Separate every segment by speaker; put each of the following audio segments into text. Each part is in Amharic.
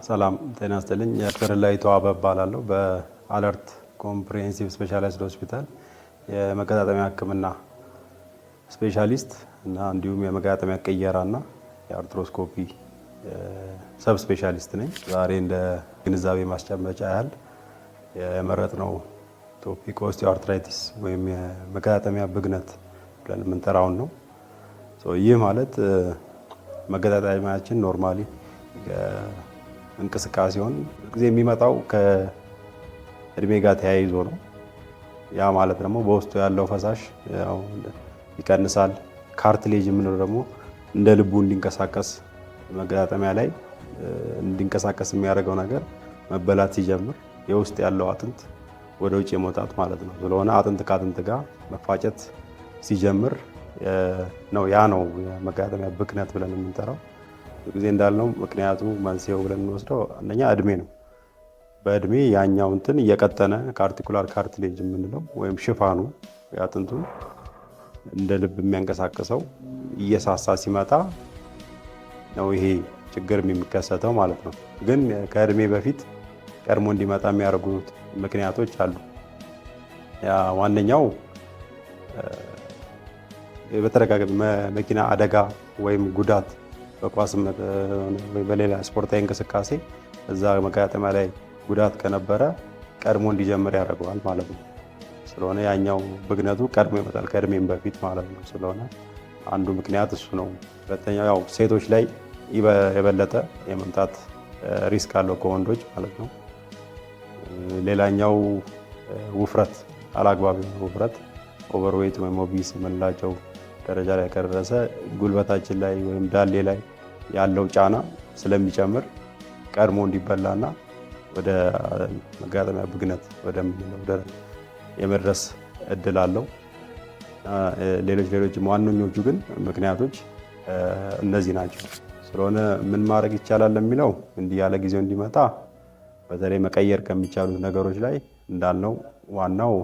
Speaker 1: ሰላም ጤና ይስጥልኝ። ፍርላይ ተዋበ እባላለሁ። በአለርት ኮምፕሬሄንሲቭ ስፔሻላይዝድ ሆስፒታል የመገጣጠሚያ ሕክምና ስፔሻሊስት እና እንዲሁም የመገጣጠሚያ ቅየራና የአርትሮስኮፒ ሰብ ስፔሻሊስት ነኝ። ዛሬ እንደ ግንዛቤ ማስጨበጫ ያህል የመረጥነው ቶፒክ ኦስቲዮአርትራይቲስ ወይም የመገጣጠሚያ ብግነት ብለን የምንጠራውን ነው። ይህ ማለት መገጣጠሚያችን ኖርማሊ እንቅስቃሴውን ጊዜ የሚመጣው ከእድሜ ጋር ተያይዞ ነው። ያ ማለት ደግሞ በውስጡ ያለው ፈሳሽ ይቀንሳል። ካርትሌጅ የምንለው ደግሞ እንደ ልቡ እንዲንቀሳቀስ መገጣጠሚያ ላይ እንዲንቀሳቀስ የሚያደርገው ነገር መበላት ሲጀምር የውስጥ ያለው አጥንት ወደ ውጭ የመውጣት ማለት ነው። ስለሆነ አጥንት ከአጥንት ጋር መፋጨት ሲጀምር ነው ያ ነው የመገጣጠሚያ ብግነት ብለን የምንጠራው። ብዙ ጊዜ እንዳልነው ምክንያቱ መንስኤው ብለን የምንወስደው አንደኛ እድሜ ነው። በእድሜ ያኛው እንትን እየቀጠነ ከአርቲኩላር ካርትሌጅ የምንለው ወይም ሽፋኑ የአጥንቱ እንደ ልብ የሚያንቀሳቅሰው እየሳሳ ሲመጣ ነው ይሄ ችግር የሚከሰተው ማለት ነው። ግን ከእድሜ በፊት ቀድሞ እንዲመጣ የሚያደርጉት ምክንያቶች አሉ። ያ ዋነኛው በተደጋጋሚ መኪና አደጋ ወይም ጉዳት በኳስም በሌላ ስፖርታዊ እንቅስቃሴ እዛ መገጣጠሚያ ላይ ጉዳት ከነበረ ቀድሞ እንዲጀምር ያደርገዋል ማለት ነው። ስለሆነ ያኛው ብግነቱ ቀድሞ ይመጣል ከእድሜም በፊት ማለት ነው። ስለሆነ አንዱ ምክንያት እሱ ነው። ሁለተኛው ያው ሴቶች ላይ የበለጠ የመምጣት ሪስክ አለው ከወንዶች ማለት ነው። ሌላኛው ውፍረት፣ አላግባብ ውፍረት ኦቨርዌት ወይም ኦቢስ የምንላቸው ደረጃ ላይ ከደረሰ ጉልበታችን ላይ ወይም ዳሌ ላይ ያለው ጫና ስለሚጨምር ቀድሞ እንዲበላና ወደ መገጣጠሚያ ብግነት ወደምንለው የመድረስ እድል አለው። ሌሎች ዋነኞቹ ግን ምክንያቶች እነዚህ ናቸው። ስለሆነ ምን ማድረግ ይቻላል የሚለው እንዲህ ያለ ጊዜው እንዲመጣ በተለይ መቀየር ከሚቻሉት ነገሮች ላይ እንዳልነው ዋናው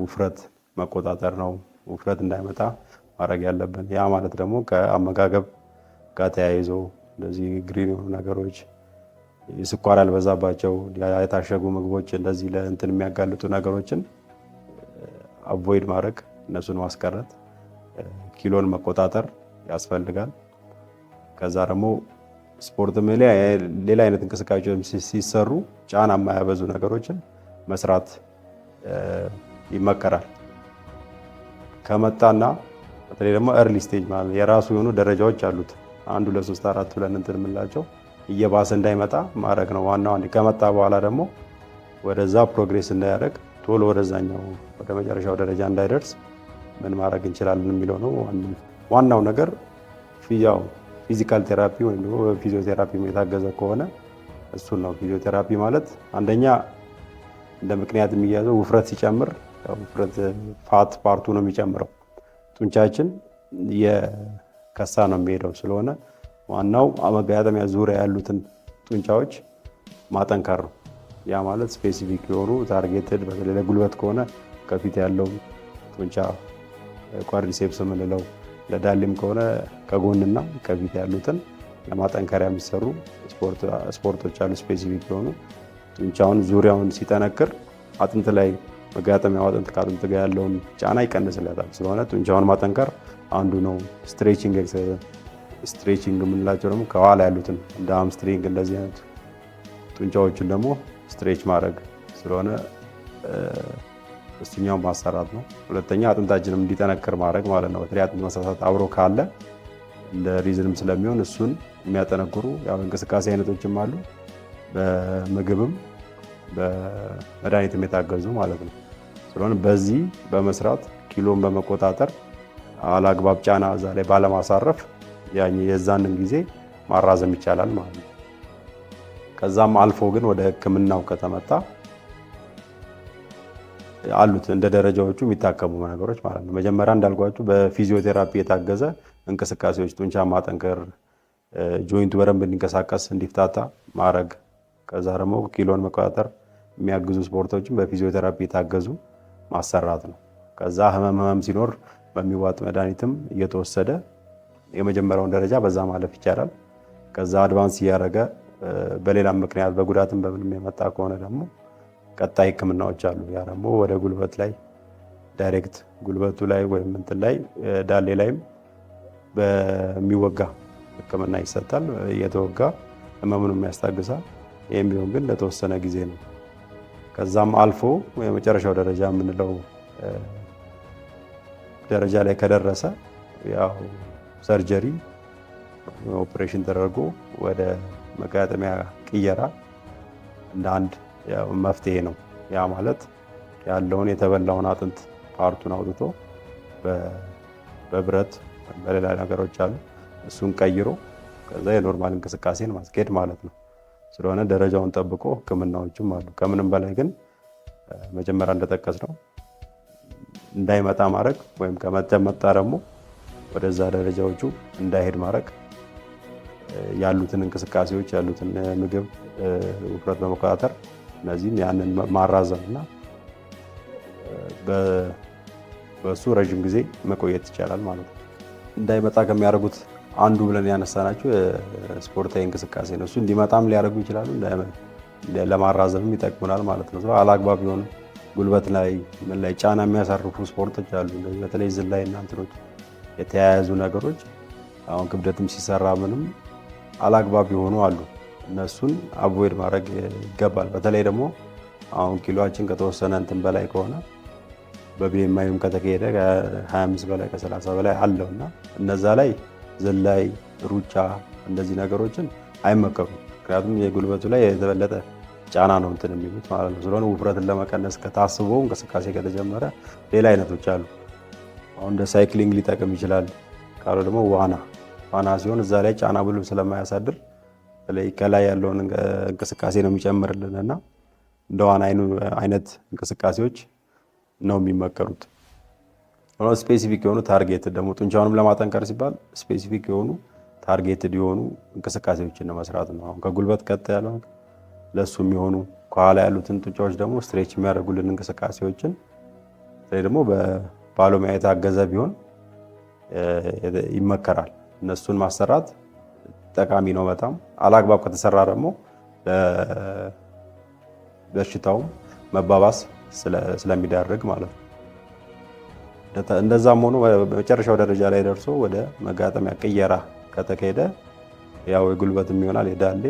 Speaker 1: ውፍረት መቆጣጠር ነው። ውፍረት እንዳይመጣ ማድረግ ያለብን። ያ ማለት ደግሞ ከአመጋገብ ጋር ተያይዞ እንደዚህ ግሪን የሆኑ ነገሮች፣ ስኳር ያልበዛባቸው የታሸጉ ምግቦች፣ እንደዚህ ለእንትን የሚያጋልጡ ነገሮችን አቮይድ ማድረግ፣ እነሱን ማስቀረት፣ ኪሎን መቆጣጠር ያስፈልጋል። ከዛ ደግሞ ስፖርት ሌላ አይነት እንቅስቃሴዎች ሲሰሩ ጫና የማያበዙ ነገሮችን መስራት ይመከራል። ከመጣና በተለይ ደግሞ ኤርሊ ስቴጅ ማለት የራሱ የሆኑ ደረጃዎች አሉት። 1 2 3 4 ብለን እንትን የምንላቸው እየባሰ እንዳይመጣ ማድረግ ነው ዋናው። ከመጣ በኋላ ደግሞ ወደዛ ፕሮግሬስ እንዳያደርግ ቶሎ ወደዛኛው ወደ መጨረሻው ደረጃ እንዳይደርስ ምን ማድረግ እንችላለን የሚለው ነው ዋናው ነገር። ፊዚካል ቴራፒ ወይም ደግሞ ፊዚዮቴራፒ የታገዘ ከሆነ እሱን ነው። ፊዚዮቴራፒ ማለት አንደኛ እንደ ምክንያት የሚያዘው ውፍረት ሲጨምር ውፍረት ፋት ፓርቱ ነው የሚጨምረው። ጡንቻችን የከሳ ነው የሚሄደው። ስለሆነ ዋናው መገጣጠሚያ ዙሪያ ያሉትን ጡንቻዎች ማጠንከር ነው። ያ ማለት ስፔሲፊክ የሆኑ ታርጌትድ፣ በተለይ ለጉልበት ከሆነ ከፊት ያለው ጡንቻ ኳድሪሴፕስ የምንለው፣ ለዳሌም ከሆነ ከጎንና ከፊት ያሉትን ለማጠንከሪያ የሚሰሩ ስፖርቶች አሉ። ስፔሲፊክ የሆኑ ጡንቻውን ዙሪያውን ሲጠነክር አጥንት ላይ መገጣጠሚያው አጥንት ከአጥንት ጋር ያለውን ጫና ይቀንስለታል። ስለሆነ ጡንቻውን ማጠንከር አንዱ ነው። ስትሬቺንግ የምንላቸው ደግሞ ከኋላ ያሉትን እንደ ሃምስትሪንግ እንደዚህ አይነት ጡንቻዎችን ደግሞ ስትሬች ማድረግ ስለሆነ እሱኛው ማሰራት ነው። ሁለተኛ አጥንታችንም እንዲጠነክር ማድረግ ማለት ነው። በተለይ አጥንት መሳሳት አብሮ ካለ እንደ ሪዝንም ስለሚሆን እሱን የሚያጠነክሩ እንቅስቃሴ አይነቶችም አሉ። በምግብም በመድኃኒትም የታገዙ ማለት ነው። ስለሆነ በዚህ በመስራት ኪሎን በመቆጣጠር አላግባብ ጫና እዛ ላይ ባለማሳረፍ የዛንን ጊዜ ማራዘም ይቻላል ማለት ነው። ከዛም አልፎ ግን ወደ ሕክምናው ከተመጣ አሉት እንደ ደረጃዎቹ የሚታከሙ ነገሮች ማለት ነው። መጀመሪያ እንዳልኳችሁ በፊዚዮቴራፒ የታገዘ እንቅስቃሴዎች፣ ጡንቻ ማጠንከር፣ ጆይንቱ በደንብ እንዲንቀሳቀስ እንዲፍታታ ማድረግ፣ ከዛ ደግሞ ኪሎን መቆጣጠር የሚያግዙ ስፖርቶችን በፊዚዮቴራፒ የታገዙ ማሰራት ነው። ከዛ ህመም ሲኖር በሚዋጥ መድኃኒትም እየተወሰደ የመጀመሪያውን ደረጃ በዛ ማለፍ ይቻላል። ከዛ አድቫንስ እያደረገ በሌላም ምክንያት በጉዳትም በምንም የመጣ ከሆነ ደግሞ ቀጣይ ህክምናዎች አሉ። ያ ደግሞ ወደ ጉልበት ላይ ዳይሬክት ጉልበቱ ላይ ወይም እንትን ላይ ዳሌ ላይም በሚወጋ ህክምና ይሰጣል። እየተወጋ ህመሙንም ያስታግሳል። ይህም ቢሆን ግን ለተወሰነ ጊዜ ነው። ከዛም አልፎ የመጨረሻው ደረጃ የምንለው ደረጃ ላይ ከደረሰ ያው ሰርጀሪ ኦፕሬሽን ተደርጎ ወደ መገጣጠሚያ ቅየራ እንደ አንድ ያው መፍትሄ ነው። ያ ማለት ያለውን የተበላውን አጥንት ፓርቱን አውጥቶ በብረት በሌላ ነገሮች አሉ እሱን ቀይሮ ከዛ የኖርማል እንቅስቃሴን ማስኬድ ማለት ነው። ስለሆነ ደረጃውን ጠብቆ ህክምናዎችም አሉ። ከምንም በላይ ግን መጀመሪያ እንደጠቀስነው እንዳይመጣ ማድረግ ወይም ከመጣ ደግሞ ወደዛ ደረጃዎቹ እንዳይሄድ ማድረግ ያሉትን እንቅስቃሴዎች ያሉትን ምግብ ውፍረት በመቆጣጠር እነዚህም ያንን ማራዘም እና በሱ ረዥም ጊዜ መቆየት ይቻላል ማለት ነው። እንዳይመጣ ከሚያደርጉት አንዱ ብለን ያነሳናቸው ስፖርታዊ እንቅስቃሴ ነው። እሱ እንዲመጣም ሊያደርጉ ይችላሉ፣ ለማራዘምም ይጠቅሙናል ማለት ነው። አላግባብ የሆኑ ጉልበት ላይ ምን ላይ ጫና የሚያሳርፉ ስፖርቶች አሉ። በተለይ ዝላይ እና እንትኖች የተያያዙ ነገሮች አሁን ክብደትም ሲሰራ ምንም አላግባብ የሆኑ አሉ። እነሱን አቮይድ ማድረግ ይገባል። በተለይ ደግሞ አሁን ኪሎአችን ከተወሰነ እንትን በላይ ከሆነ በቢኤምአይም ከተካሄደ ከ25 በላይ ከ30 በላይ አለው እና እነዛ ላይ ዝላይ፣ ሩጫ እንደዚህ ነገሮችን አይመከሩም። ምክንያቱም የጉልበቱ ላይ የተበለጠ ጫና ነው እንትን የሚሉት ማለት ነው። ስለሆነ ውፍረትን ለመቀነስ ከታስቦ እንቅስቃሴ ከተጀመረ ሌላ አይነቶች አሉ። አሁን እንደ ሳይክሊንግ ሊጠቅም ይችላል። ካሉ ደግሞ ዋና ሲሆን እዛ ላይ ጫና ብሎ ስለማያሳድር ከላይ ያለውን እንቅስቃሴ ነው የሚጨምርልን እና እንደ ዋና አይነት እንቅስቃሴዎች ነው የሚመከሩት። ስፔሲፊክ የሆኑ ታርጌት ደግሞ ጡንቻውንም ለማጠንከር ሲባል ስፔሲፊክ የሆኑ ታርጌትድ የሆኑ እንቅስቃሴዎችን መስራት ነው። አሁን ከጉልበት ቀጥ ያለው ለሱ የሚሆኑ ከኋላ ያሉትን ጡንቻዎች ደግሞ ስትሬች የሚያደርጉልን እንቅስቃሴዎችን ደግሞ በባለሙያ የታገዘ ቢሆን ይመከራል። እነሱን ማሰራት ጠቃሚ ነው በጣም። አላግባብ ከተሰራ ደግሞ በሽታውም መባባስ ስለሚዳርግ ማለት ነው። እንደዛም ሆኖ በመጨረሻው ደረጃ ላይ ደርሶ ወደ መገጣጠሚያ ቅየራ ከተካሄደ ያው የጉልበትም ይሆናል የዳሌ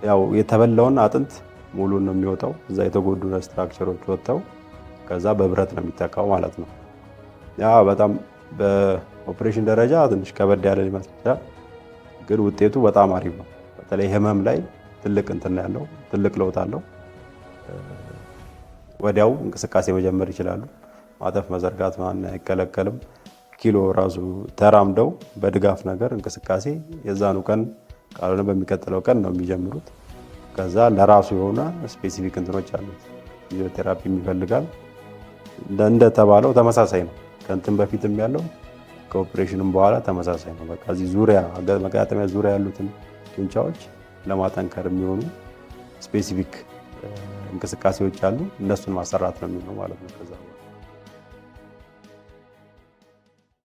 Speaker 1: ያው የተበላውን አጥንት ሙሉን ነው የሚወጣው። እዛ የተጎዱ ስትራክቸሮች ወጥተው ከዛ በብረት ነው የሚተካው ማለት ነው። ያ በጣም በኦፕሬሽን ደረጃ ትንሽ ከበድ ያለ ሊመስል ይችላል፣ ግን ውጤቱ በጣም አሪፍ ነው። በተለይ ህመም ላይ ትልቅ እንትን ያለው ትልቅ ለውጥ አለው። ወዲያው እንቅስቃሴ መጀመር ይችላሉ። ማጠፍ መዘርጋት ማን አይከለከልም። ኪሎ ራሱ ተራምደው በድጋፍ ነገር እንቅስቃሴ የዛኑ ቀን ካልሆነ በሚቀጥለው ቀን ነው የሚጀምሩት። ከዛ ለራሱ የሆነ ስፔሲፊክ እንትኖች አሉት። ፊዚዮቴራፒ ይፈልጋል። እንደተባለው ተመሳሳይ ነው። ከእንትን በፊትም ያለው ከኦፕሬሽንም በኋላ ተመሳሳይ ነው። በቃ እዚህ ዙሪያ መገጣጠሚያ ዙሪያ ያሉትን ጡንቻዎች ለማጠንከር የሚሆኑ ስፔሲፊክ እንቅስቃሴዎች አሉ። እነሱን ማሰራት ነው የሚሆነው ማለት ነው ከዛ